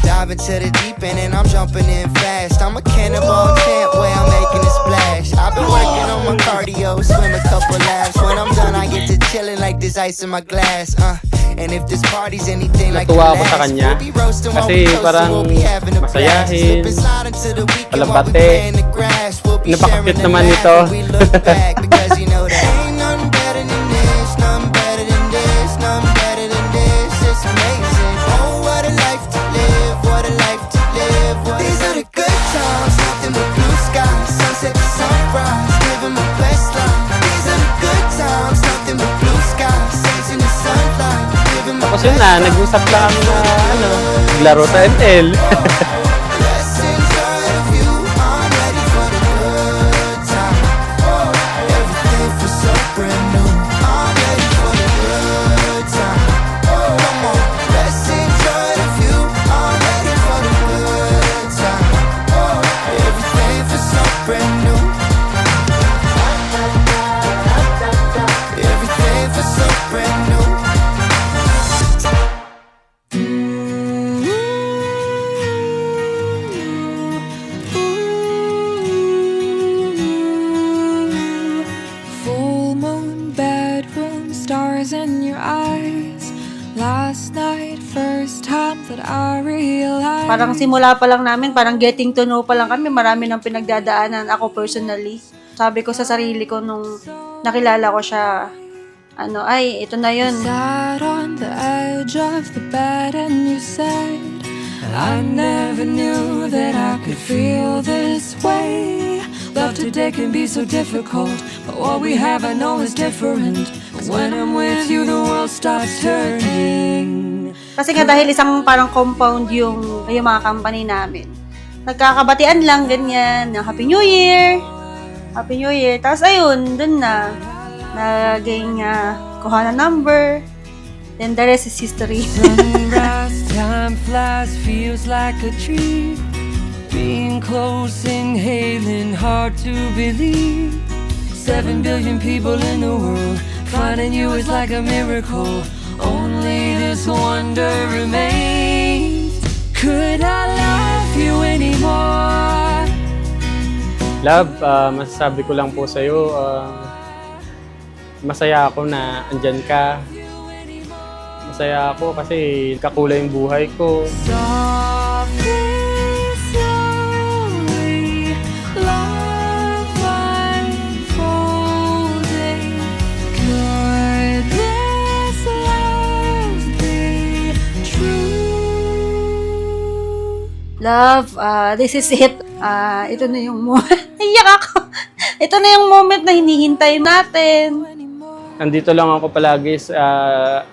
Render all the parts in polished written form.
Dive into the deep end and I'm jumping in fast. I'm a cannonball champ where I'm making a splash. I've been working on my cardio, swim a couple laps. When I'm done, I get to chillin' like there's ice in my glass. And if this party's anything like the Natuwa ako sa last, kanya we'll be roasting while kasi we toastin', parang we'll be having a blast. masayahin, Slip and slide into the weekend while we palabate. playing the grass. We'll be sharing Napaka-cute the naman laugh nito. when we look back. Because you know there ain't nothing better than this, nothing better than this, nothing better than this. It's amazing. Oh, what a life to live, what a life to live. These are the good times, nothing but blue skies, sunset to sunrise, living my best life. These are the good times, nothing but blue skies, saints in the sunlight, living my Tapos best yun na, life. nag-usap lang kami na laro sa ML. Let's enjoy the view, I'm ready for the good time. Everything feels so brand new, I'm ready for the good time. Come on, let's enjoy the view, I'm ready for the good time. Everything feels so brand new. Everything feels so brand new. Full moon, bedroom, stars in your eyes. Last night, first time that I realized. Parang simula pa lang namin, parang getting to know pa lang kami, marami nang pinagdadaanan ako personally. Sabi ko sa sarili ko nung nakilala ko siya, ay, ito na yun. Sat on the edge of the bed and you said, I never knew that I could feel this way. Love today can be so difficult, but what we have I know is different. When I'm with you, the world stops turning. Kasi nga dahil isang parang compound yung mga company namin. Nagkakabatian lang, ganyan, ng Happy New Year. Happy New Year. Tapos ayun, dun na. Naging kuha na number. Then the rest is history. Sunrise, time flies, feels like a dream. Being close, inhaling, hard to believe. 7 billion people in the world, finding you is like a miracle. Only this wonder remains. Could I love you anymore? Love, masasabi ko lang po sa'yo, masaya ako na andyan ka. Masaya ako kasi kakulay yung buhay ko. Softly, slowly, love unfolding. Could this love be true? Love, this is it. Ito na yung moment. Iyak ako. Ito na yung moment na hinihintay natin. Nandito lang ako palagi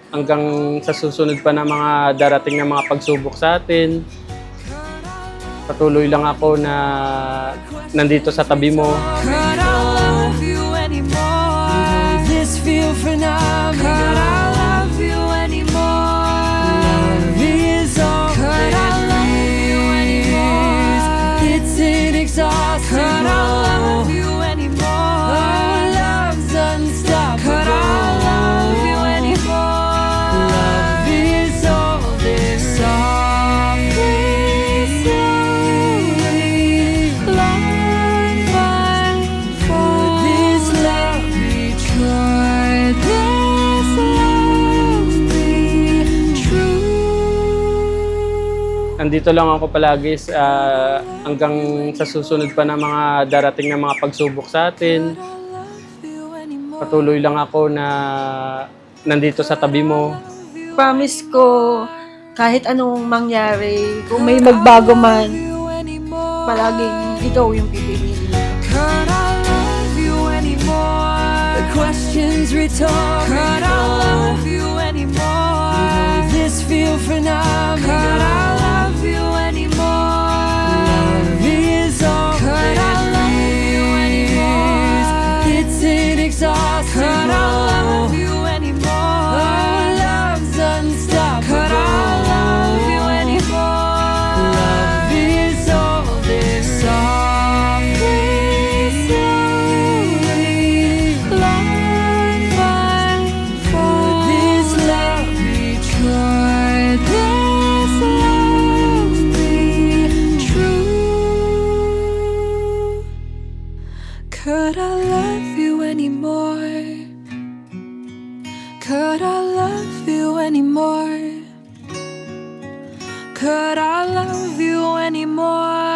hanggang sa susunod pa na mga darating na mga pagsubok sa atin. Patuloy lang ako na nandito sa tabi mo. Could I love you anymore? Does this feel phenomenal? Could I love you anymore? Love is all. Could I love you anymore? It's inexhaustible. Could I love you anymore? Oh, love's unstoppable. Could I love you anymore? Love is all there is. Softly, slowly, love unfolds. This love be true. This love be true. Nandito lang ako palagi hanggang sa susunod pa na mga darating na mga pagsubok sa atin. Patuloy lang ako na nandito sa tabi mo. Promise ko, kahit anong mangyari, kung may magbago man, palaging ikaw yung pipiliin. Could I love you anymore? The questions return. Could I love you anymore? Does this feel phenomenal? Could I love you anymore? Love is all. Could I love you anymore? It's inexhaustible. Could I love you anymore? Oh, love's unstoppable. Could I love you anymore? Love is all there is. Softly, slowly. Could I love you anymore? Could I love you anymore?